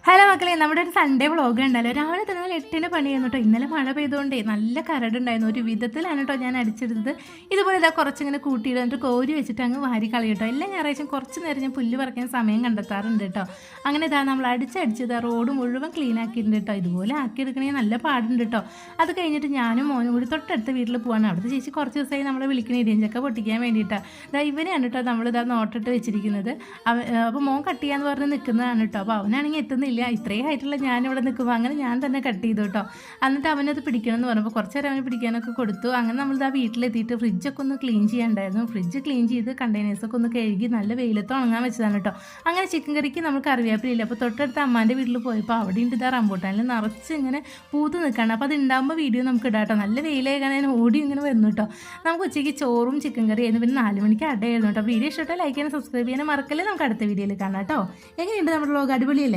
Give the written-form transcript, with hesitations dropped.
Hello മക്കളെ, നമ്മുടെ ഒരു സൺഡേ വ്ളോഗ് ഉണ്ടല്ലോ. രാവിലെ തന്നെ 8-ന് പണിയായിരുന്നു കേട്ടോ. ഇന്നലെ മഴ പെയ്തുകൊണ്ടേ നല്ല കരടുണ്ടായിരുന്നു. ഒരു വിധത്തിലാണ് കേട്ടോ ഞാൻ അടിച്ചെടുത്തത്. ഇതുപോലെ ഇതാ കുറച്ചിങ്ങനെ കൂട്ടിയിട്ട് എന്നിട്ട് കോരി വെച്ചിട്ട് അങ്ങ് വാരി കളയും കേട്ടോ. എല്ലാ ഞായറാഴ്ചയും കുറച്ച് നേരം ഞാൻ പുല്ല് പറിക്കാൻ സമയം കണ്ടെത്താറുണ്ട് കേട്ടോ. അങ്ങനെ ഇതാ നമ്മൾ അടിച്ചടിച്ചത് റോഡ് മുഴുവൻ ക്ലീൻ ആക്കിയിട്ടുണ്ട് കേട്ടോ. ഇതുപോലെ ആക്കിയെടുക്കണേ നല്ല പാടുണ്ട് കേട്ടോ. അത് കഴിഞ്ഞിട്ട് ഞാനും മോനും കൂടി തൊട്ടടുത്ത വീട്ടിൽ പോകാണ്. അവിടുത്തെ ചേച്ചി കുറച്ച് ദിവസമായി നമ്മളെ വിളിക്കണ ഇടിയഞ്ചൊക്കെ പൊട്ടിക്കാൻ വേണ്ടിയിട്ടാണ്. ഇതാ ഇവനെയാണ് കേട്ടോ നമ്മളിതാ നോട്ടിട്ട് വെച്ചിരിക്കുന്നത്. അപ്പോൾ മോൻ കട്ട് ചെയ്യാന്ന് പറഞ്ഞ് നിൽക്കുന്നതാണ് കേട്ടോ. അപ്പോൾ അവനാണെങ്കിൽ എത്തുന്നില്ല. ഇത്രയും ആയിട്ടുള്ള ഞാനിവിടെ നിൽക്കുമ്പോൾ അങ്ങനെ ഞാൻ തന്നെ കട്ട് ചെയ്തു കേട്ടോ. എന്നിട്ട് അവനത് പിടിക്കണം എന്ന് പറഞ്ഞപ്പോൾ കുറച്ച് നേരം അവന് പിടിക്കാനൊക്കെ കൊടുത്തു. അങ്ങനെ നമ്മളിതാ വീട്ടിലെത്തിയിട്ട് ഫ്രിഡ്ജൊക്കെ ഒന്ന് ക്ലീൻ ചെയ്യാണ്ടായിരുന്നു. ഫ്രിഡ്ജ് ക്ലീൻ ചെയ്ത് കണ്ടെയ്നേഴ്സൊക്കെ ഒന്ന് കഴുകി നല്ല വെയിലത്ത് ഉണങ്ങാൻ വെച്ചതാണ് കേട്ടോ. അങ്ങനെ ചിക്കൻ കറിക്ക് നമ്മൾ കറിവേപ്പിലില്ല. അപ്പോൾ തൊട്ടടുത്ത് അമ്മാൻ്റെ വീട്ടിൽ പോയപ്പോൾ അവിടെ ഉണ്ട് ഇതാ റംബൂട്ടാനിൽ നിറച്ച് ഇങ്ങനെ പൂത്ത് നിൽക്കണം. അപ്പോൾ അത് ഉണ്ടാകുമ്പോൾ വീഡിയോ നമുക്ക് ഇടാം കേട്ടോ. നല്ല വെയിലായി ഞാൻ ഓടി ഇങ്ങനെ വന്നു കേട്ടോ. നമുക്ക് ഉച്ചയ്ക്ക് ചോറും ചിക്കൻ കറിയായിരുന്നു. പിന്നെ 4 മണിക്ക് അടയായിരുന്നു കേട്ടോ. വീഡിയോ ഇഷ്ടമായിട്ട് ലൈക്ക് ചെയ്യാനും സബ്സ്ക്രൈബ് ചെയ്യാനും മറക്കല്ലേ. നമുക്ക് അടുത്ത വീഡിയോയിൽ കാണാം കേട്ടോ. എങ്ങനെയുണ്ട് നമ്മുടെ വ്ളോഗ്? അടിപൊളിയല്ലേ?